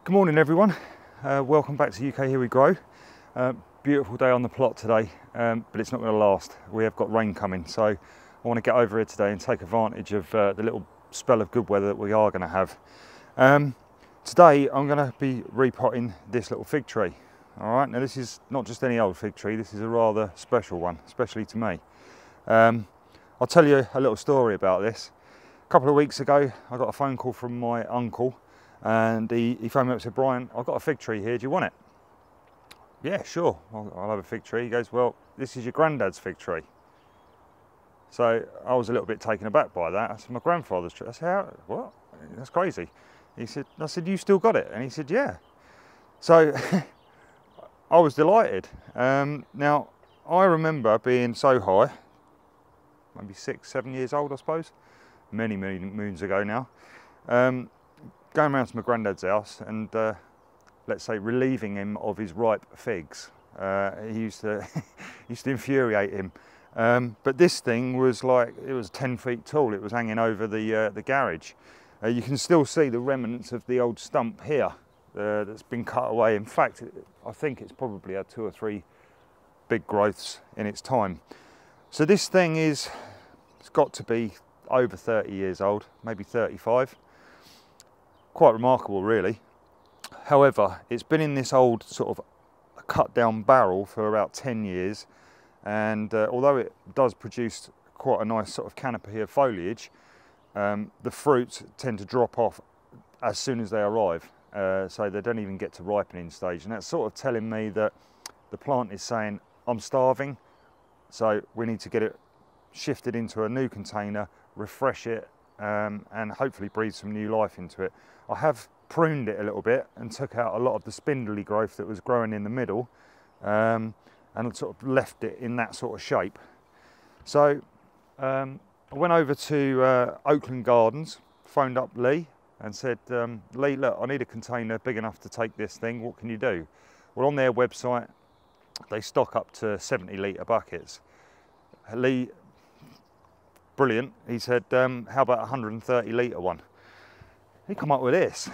Good morning everyone, welcome back to UK Here We Grow. Beautiful day on the plot today, but it's not going to last. We have got rain coming, so I want to get over here today and take advantage of the little spell of good weather that we are going to have. Today I'm going to be repotting this little fig tree. Alright, now this is not just any old fig tree, this is a rather special one, especially to me. I'll tell you a little story about this. A couple of weeks ago I got a phone call from my uncle, and he phoned me up and said, "Brian, I've got a fig tree here, do you want it?" "Yeah, sure, I'll have a fig tree." He goes, "Well, this is your granddad's fig tree." So I was a little bit taken aback by that. I said, "My grandfather's tree." I said, "How? What? That's crazy." I said, "You still got it?" And he said, "Yeah." So I was delighted. Now, I remember being so high, maybe 6, 7 years old, I suppose, many moons ago now, going around to my granddad's house and let's say relieving him of his ripe figs. He used to infuriate him. But this thing was like, it was 10 feet tall. It was hanging over the garage. You can still see the remnants of the old stump here that's been cut away. In fact, I think it's probably had 2 or 3 big growths in its time. So this thing it's got to be over 30 years old, maybe 35. Quite remarkable really. However, it's been in this old sort of cut down barrel for about 10 years, and although it does produce quite a nice sort of canopy of foliage, the fruits tend to drop off as soon as they arrive, so they don't even get to ripening stage, and that's sort of telling me that the plant is saying, "I'm starving, so we need to get it shifted into a new container, refresh it, and hopefully breathe some new life into it." I have pruned it a little bit and took out a lot of the spindly growth that was growing in the middle, and sort of left it in that sort of shape. So I went over to Oakland Gardens, phoned up Lee and said, "Lee, look, I need a container big enough to take this thing, what can you do?" Well, on their website they stock up to 70 litre buckets. Lee, brilliant, he said, "How about a 130 litre one?" He come up with this.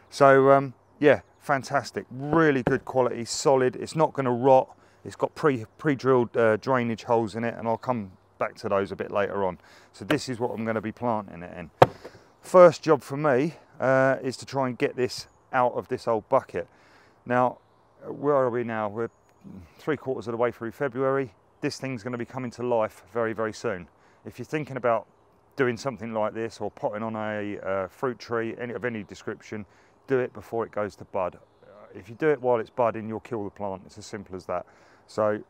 So yeah, fantastic, really good quality, solid. It's not going to rot. It's got pre-drilled drainage holes in it, and I'll come back to those a bit later on. So this is what I'm going to be planting it in. First job for me is to try and get this out of this old bucket. Now, where are we now? We're 3/4 of the way through February. This thing's going to be coming to life very, very soon. If you're thinking about doing something like this or potting on a fruit tree of any description, do it before it goes to bud. If you do it while it's budding, you'll kill the plant. It's as simple as that. So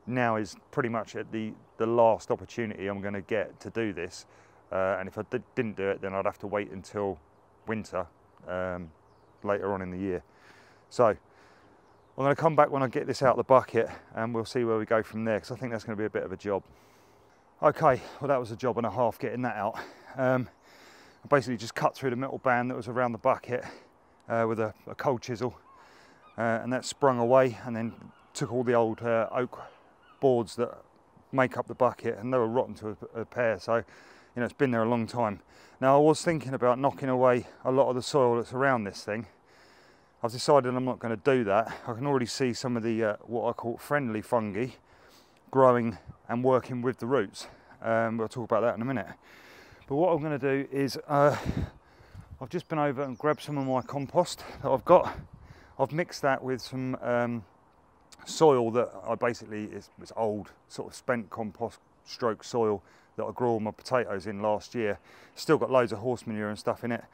now is pretty much at the last opportunity I'm going to get to do this, and if I didn't do it, then I'd have to wait until winter later on in the year. So I'm going to come back when I get this out of the bucket, and we'll see where we go from there, because I think that's going to be a bit of a job. Okay, well that was a job and a half getting that out. I basically just cut through the metal band that was around the bucket with a cold chisel, and that sprung away, and then took all the old oak boards that make up the bucket, and they were rotten to a pair, so you know, it's been there a long time. Now I was thinking about knocking away a lot of the soil that's around this thing. I've decided I'm not going to do that. I can already see some of the what I call friendly fungi growing and working with the roots. We'll talk about that in a minute. But what I'm going to do is I've just been over and grabbed some of my compost that I've got. I've mixed that with some soil that I basically it's old sort of spent compost stroke soil that I grew all my potatoes in last year. Still got loads of horse manure and stuff in it,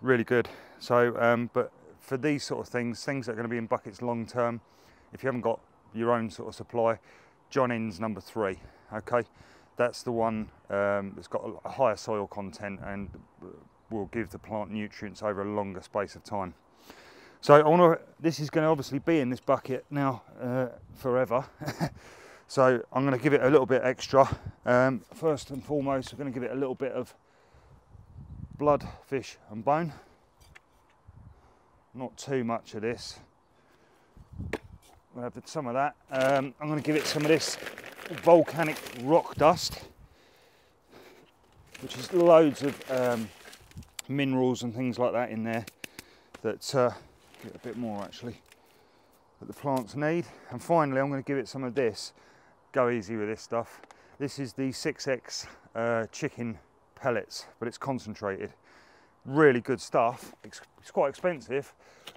really good. So but for these sort of things that are going to be in buckets long term, if you haven't got your own sort of supply, John Innes number 3, okay, that's the one that's got a higher soil content and will give the plant nutrients over a longer space of time. So this is going to obviously be in this bucket now forever. So I'm going to give it a little bit extra. First and foremost, we're going to give it a little bit of blood, fish and bone. Not too much of this. We'll have some of that. I'm going to give it some of this volcanic rock dust, which is loads of minerals and things like that in there. that get a bit more actually that the plants need. And finally, I'm going to give it some of this. Go easy with this stuff. This is the 6X chicken pellets, but it's concentrated. Really good stuff. It's quite expensive,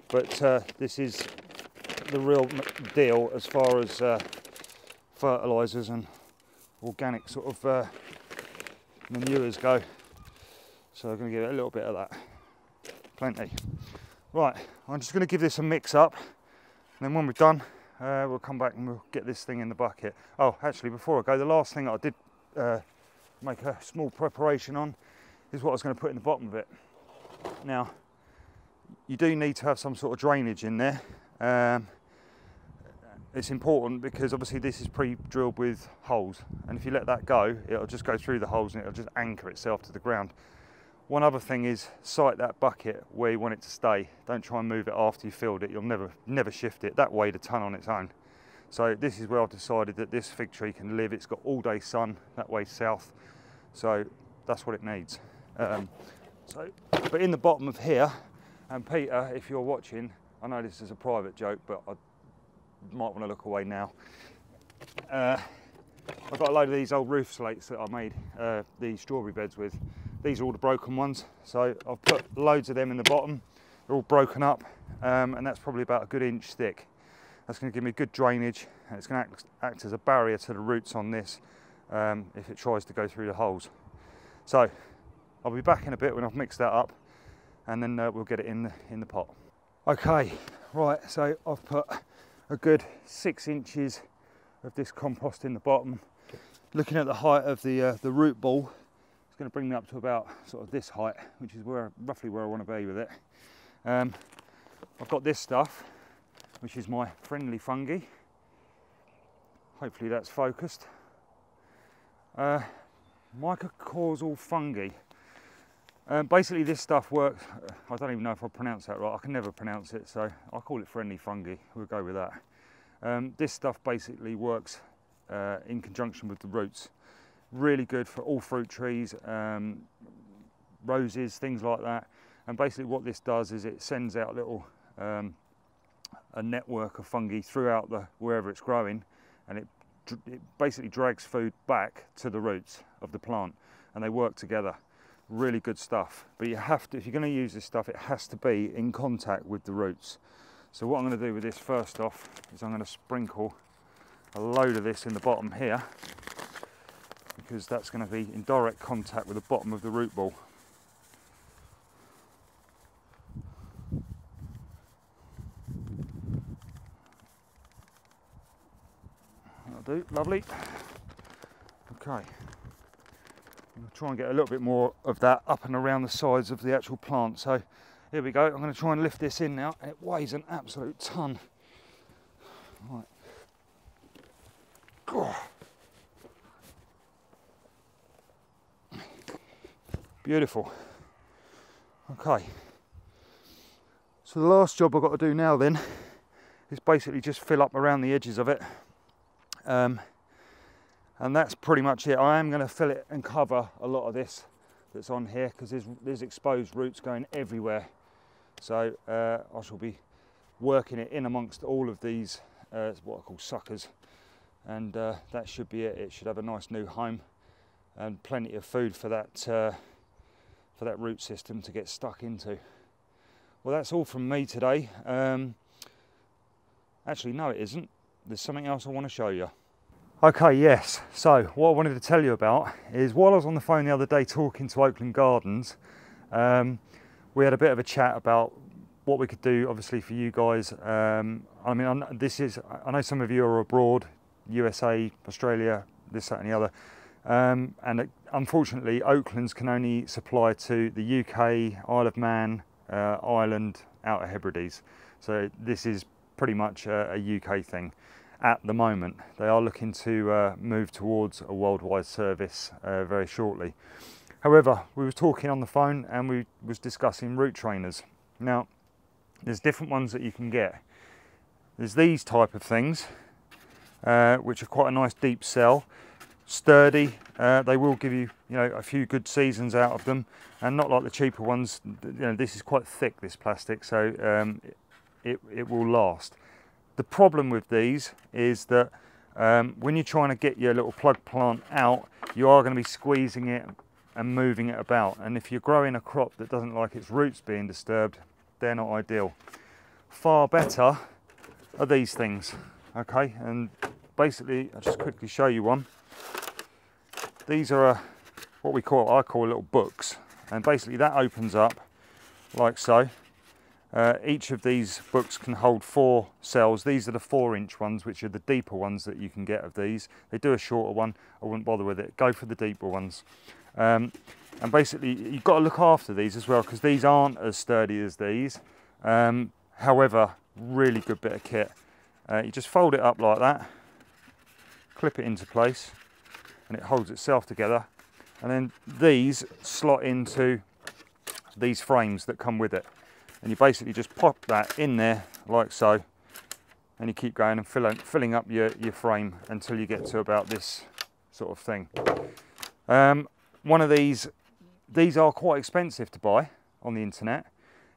but this is the real deal as far as fertilisers and organic sort of manures go. So I'm going to give it a little bit of that. Plenty. Right, I'm just going to give this a mix up, and then when we're done, we'll come back and we'll get this thing in the bucket. Oh, actually, before I go, the last thing I did make a small preparation on is what I was going to put in the bottom of it. Now, you do need to have some sort of drainage in there. It's important because obviously this is pre-drilled with holes, and if you let that go, it'll just go through the holes and it'll just anchor itself to the ground. One other thing is site that bucket where you want it to stay. Don't try and move it after you filled it. You'll never shift it. That weighed a ton on its own. So this is where I've decided that this fig tree can live. It's got all day sun that way south, so that's what it needs. But in the bottom of here, and Peter, if you're watching, I know this is a private joke, but I might want to look away now. I've got a load of these old roof slates that I made the strawberry beds with. These are all the broken ones, so I've put loads of them in the bottom. They're all broken up, and that's probably about a good inch thick. That's going to give me good drainage, and it's going to act as a barrier to the roots on this if it tries to go through the holes. So I'll be back in a bit when I've mixed that up, and then we'll get it in the pot. Okay, right, so I've put a good 6 inches of this compost in the bottom. Looking at the height of the root ball, it's going to bring me up to about sort of this height, which is roughly where I want to be with it. I've got this stuff, which is my friendly fungi. Hopefully that's focused. Mycorrhizal fungi. Basically this stuff works, I don't even know if I pronounce that right, I can never pronounce it, so I'll call it friendly fungi, we'll go with that. This stuff basically works in conjunction with the roots. Really good for all fruit trees, roses, things like that. And basically what this does is it sends out little a network of fungi throughout wherever it's growing, and it basically drags food back to the roots of the plant, and they work together. Really good stuff. But you have to, if you're going to use this stuff, it has to be in contact with the roots. So what I'm going to do with this first off is I'm going to sprinkle a load of this in the bottom here, because that's going to be in direct contact with the bottom of the root ball. That'll do, lovely. Okay, I'll try and get a little bit more of that up and around the sides of the actual plant. So here we go, I'm going to try and lift this in now, and it weighs an absolute ton. Right. Oh. Beautiful. Okay, so the last job I've got to do now then is basically just fill up around the edges of it, and that's pretty much it. I am going to fill it and cover a lot of this that's on here, because there's exposed roots going everywhere. So I shall be working it in amongst all of these what I call suckers, and that should be it. It should have a nice new home and plenty of food for that root system to get stuck into. Well, that's all from me today. Actually, no, it isn't. There's something else I want to show you. Okay, yes. So what I wanted to tell you about is, while I was on the phone the other day talking to Oakland Gardens, we had a bit of a chat about what we could do, obviously, for you guys. I mean, I know some of you are abroad, USA, Australia, this, that and the other. And unfortunately, Oaklands can only supply to the UK, Isle of Man, Ireland, Outer Hebrides. So this is pretty much a UK thing at the moment. They are looking to move towards a worldwide service very shortly. However, we were talking on the phone and we was discussing root trainers. Now, there's different ones that you can get. There's these type of things, which are quite a nice deep cell. sturdy. They will give you, a few good seasons out of them, and not like the cheaper ones. This is quite thick, this plastic, so it will last. The problem with these is that when you're trying to get your little plug plant out, you are going to be squeezing it and moving it about, and if you're growing a crop that doesn't like its roots being disturbed, they're not ideal. Far better are these things. Okay, and basically I'll just quickly show you one. These are what I call little books, and basically that opens up like so. Each of these books can hold 4 cells. These are the 4-inch ones, which are the deeper ones that you can get of these. They do a shorter one, I wouldn't bother with it. Go for the deeper ones. And basically you've got to look after these as well, because these aren't as sturdy as these. However, really good bit of kit. You just fold it up like that, clip it into place, and it holds itself together. And then these slot into these frames that come with it. And you basically just pop that in there like so, and you keep going and filling up your frame until you get to about this sort of thing. One of these are quite expensive to buy on the internet.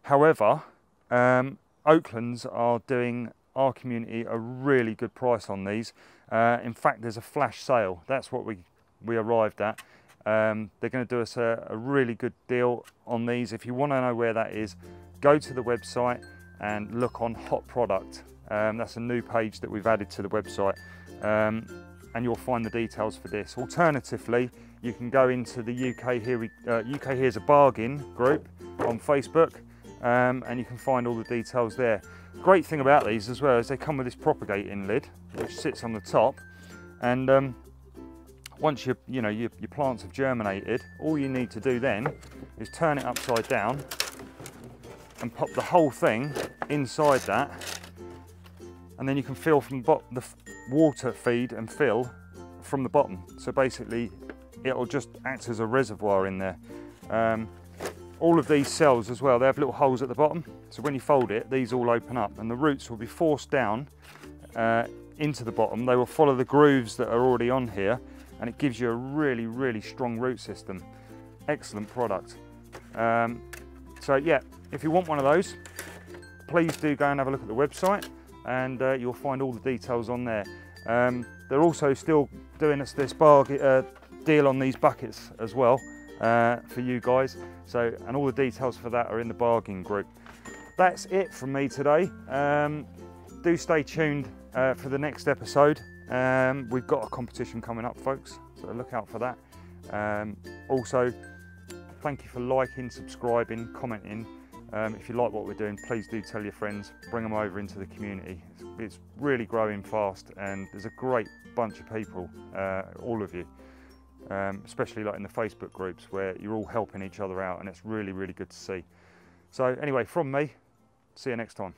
However, Oaklands are doing our community a really good price on these. In fact, there's a flash sale. That's what we arrived at. They're going to do us a really good deal on these. If you want to know where that is, go to the website and look on Hot Product. That's a new page that we've added to the website, and you'll find the details for this. Alternatively, you can go into the UK Here's a Bargain group on Facebook, and you can find all the details there. Great thing about these as well is they come with this propagating lid which sits on the top, and once your plants have germinated, all you need to do then is turn it upside down and pop the whole thing inside that, and then you can fill from the water feed and fill from the bottom. So basically it'll just act as a reservoir in there. All of these cells as well, they have little holes at the bottom, so when you fold it, these all open up and the roots will be forced down into the bottom. They will follow the grooves that are already on here, and it gives you a really strong root system. Excellent product. So yeah, if you want one of those, please do go and have a look at the website, and you'll find all the details on there. They're also still doing us this deal on these buckets as well for you guys. So, and all the details for that are in the bargain group. That's it from me today. Do stay tuned for the next episode. We've got a competition coming up, folks, so look out for that. Also, thank you for liking, subscribing, commenting. If you like what we're doing, please do tell your friends, bring them over into the community. It's really growing fast, and there's a great bunch of people, all of you, especially like in the Facebook groups where you're all helping each other out, and it's really good to see. So anyway, from me, see you next time.